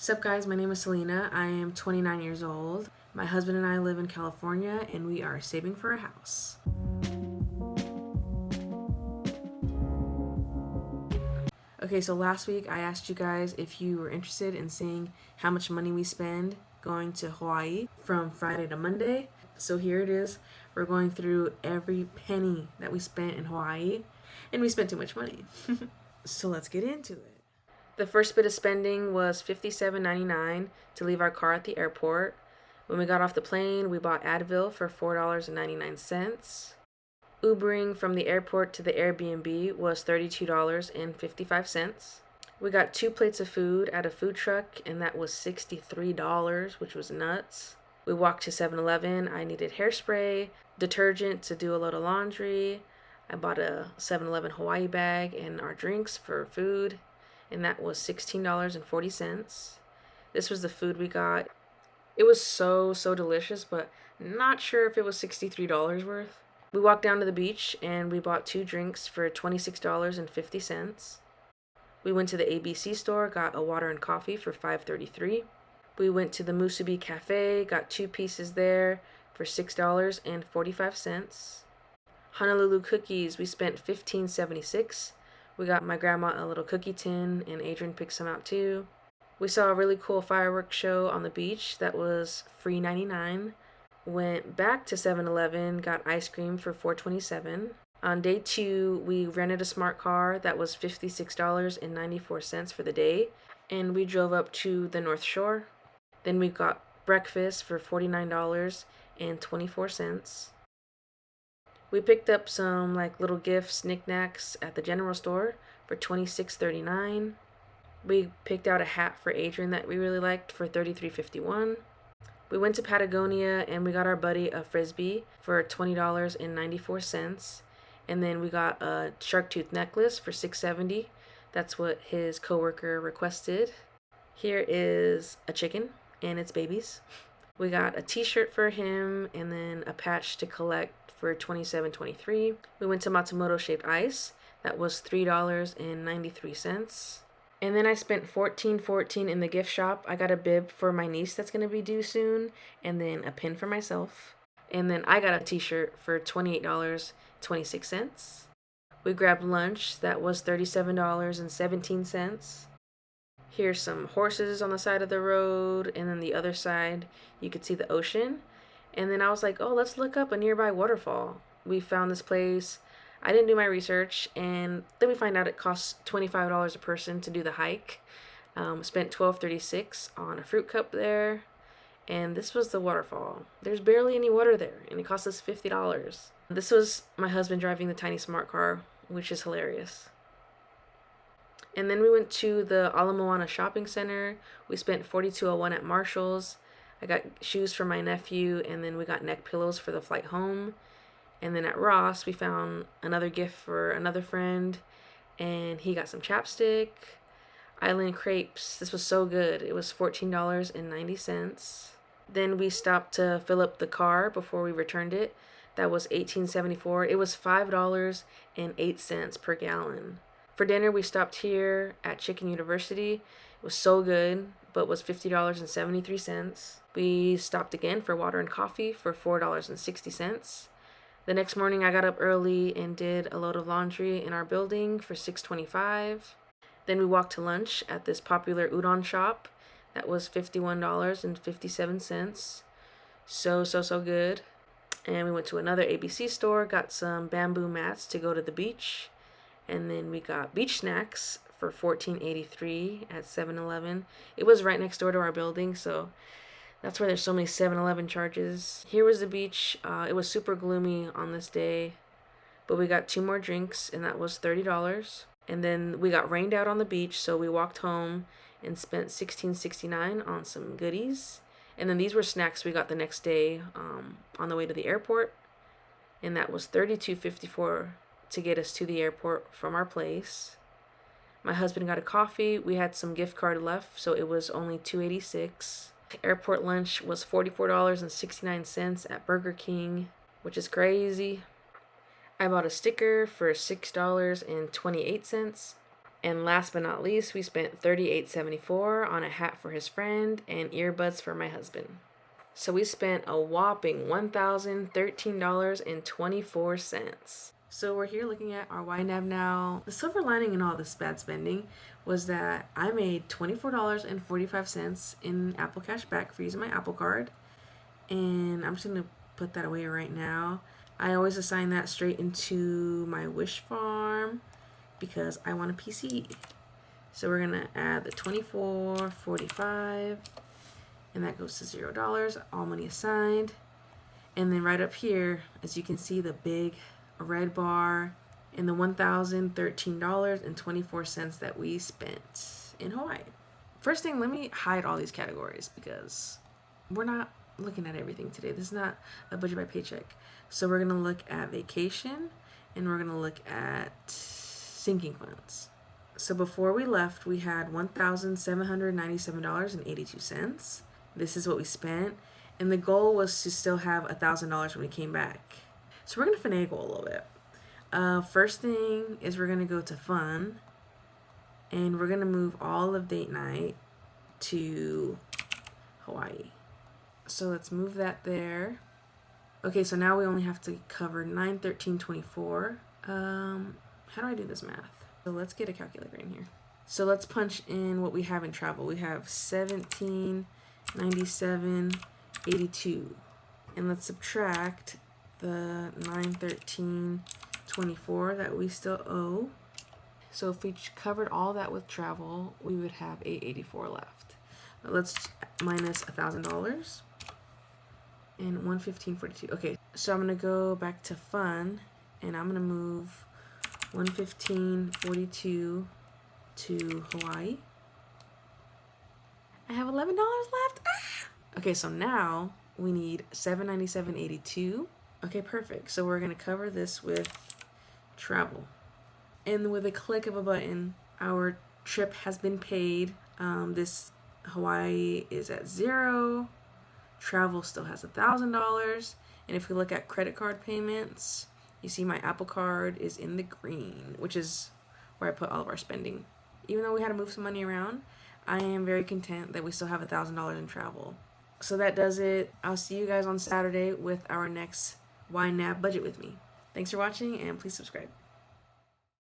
Sup guys, my name is Selena. I am 29 years old. My husband and I live in California and we are saving for a house. Okay, so last week I asked you guys if you were interested in seeing how much money we spend going to Hawaii from Friday to Monday. So here it is. We're going through every penny that we spent in Hawaii, and we spent too much money. So let's get into it. The first bit of spending was $57.99 to leave our car at the airport. When we got off the plane, we bought Advil for $4.99. Ubering from the airport to the Airbnb was $32.55. We got 2 plates of food at a food truck, and that was $63, which was nuts. We walked to 7-Eleven. I needed hairspray, detergent to do a load of laundry. I bought a 7-Eleven Hawaii bag and our drinks for food, and that was $16.40. This was the food we got. It was so delicious, but not sure if it was $63 worth. We walked down to the beach and we bought 2 drinks for $26.50. We went to the ABC store, got a water and coffee for $5.33. We went to the Musubi Cafe, got 2 pieces there for $6.45. Honolulu cookies, we spent $15.76. We got my grandma a little cookie tin, and Adrian picked some out too. We saw a really cool fireworks show on the beach that was free 99. Went back to 7-Eleven, got ice cream for $4.27. On day 2, we rented a smart car that was $56.94 for the day, and we drove up to the North Shore. Then we got breakfast for $49.24. We picked up some little gifts, knickknacks at the general store for $26.39. We picked out a hat for Adrian that we really liked for $33.51. We went to Patagonia and we got our buddy a frisbee for $20.94. And then we got a shark tooth necklace for $6.70. That's what his coworker requested. Here is a chicken and its babies. We got a t-shirt for him and then a patch to collect for $27.23. We went to Matsumoto shaped ice. That was $3.93. And then I spent $14.14 in the gift shop. I got a bib for my niece that's going to be due soon, and then a pin for myself. And then I got a t-shirt for $28.26. We grabbed lunch. That was $37.17. Here's some horses on the side of the road, and then the other side you could see the ocean. And then I was like, oh, let's look up a nearby waterfall. We found this place. I didn't do my research, and then we find out it costs $25 a person to do the hike. Spent $12.36 on a fruit cup there, and this was the waterfall. There's barely any water there, and it cost us $50. This was my husband driving the tiny smart car, which is hilarious. And then we went to the Ala Moana shopping center. We spent $42.01 at Marshall's. I got shoes for my nephew, and then we got neck pillows for the flight home. And then at Ross, we found another gift for another friend, and he got some chapstick. Island crepes. This was so good. It was $14.90. Then we stopped to fill up the car before we returned it. That was $18.74. It was $5.08 per gallon. For dinner, we stopped here at Chicken University. It was so good, but was $50.73. We stopped again for water and coffee for $4.60. The next morning, I got up early and did a load of laundry in our building for $6.25. Then we walked to lunch at this popular udon shop. That was $51.57. So good. And we went to another ABC store, got some bamboo mats to go to the beach. And then we got beach snacks for $14.83 at 7-Eleven. It was right next door to our building, so that's where there's so many 7-Eleven charges. Here was the beach. It was super gloomy on this day, but we got 2 more drinks, and that was $30. And then we got rained out on the beach, so we walked home and spent $16.69 on some goodies. And then these were snacks we got the next day on the way to the airport, and that was $32.54 to get us to the airport from our place. My husband got a coffee. We had some gift card left, so it was only $2.86. Airport lunch was $44.69 at Burger King, which is crazy. I bought a sticker for $6.28. And last but not least, we spent $38.74 on a hat for his friend and earbuds for my husband. So we spent a whopping $1,013.24. So we're here looking at our YNAB now. The silver lining in all this bad spending was that I made $24.45 in Apple Cash back for using my Apple Card. And I'm just going to put that away right now. I always assign that straight into my Wish Farm because I want a PC. So we're going to add the $24.45, and that goes to $0. All money assigned. And then right up here, as you can see, the big red bar and the $1,013.24 that we spent in Hawaii. First thing, let me hide all these categories because we're not looking at everything today. This is not a budget by paycheck. So we're going to look at vacation and we're going to look at sinking funds. So before we left, we had $1,797.82. This is what we spent. And the goal was to still have $1,000 when we came back. So we're going to finagle a little bit. First thing is we're going to go to fun. And we're going to move all of date night to Hawaii. So let's move that there. Okay, so now we only have to cover 9/13/24. How do I do this math? So let's get a calculator in here. So let's punch in what we have in travel. We have 1797.82, and let's subtract the 9/13/24 that we still owe. So if we covered all that with travel, we would have $884 left. Let's minus $1,000 and 115.42. Okay, so I'm gonna go back to fun, and I'm gonna move 115.42 to Hawaii. I have $11 left. Ah! Okay, so now we need $797.82. Okay, perfect. So we're gonna cover this with travel, and with a click of a button, our trip has been paid. This Hawaii is at $0. Travel still has $1,000. And if we look at credit card payments, you see my Apple Card is in the green, which is where I put all of our spending. Even though we had to move some money around, I am very content that we still have $1,000 in travel. So that does it. I'll see you guys on Saturday with our next YNAB budget with me. Thanks for watching, and please subscribe.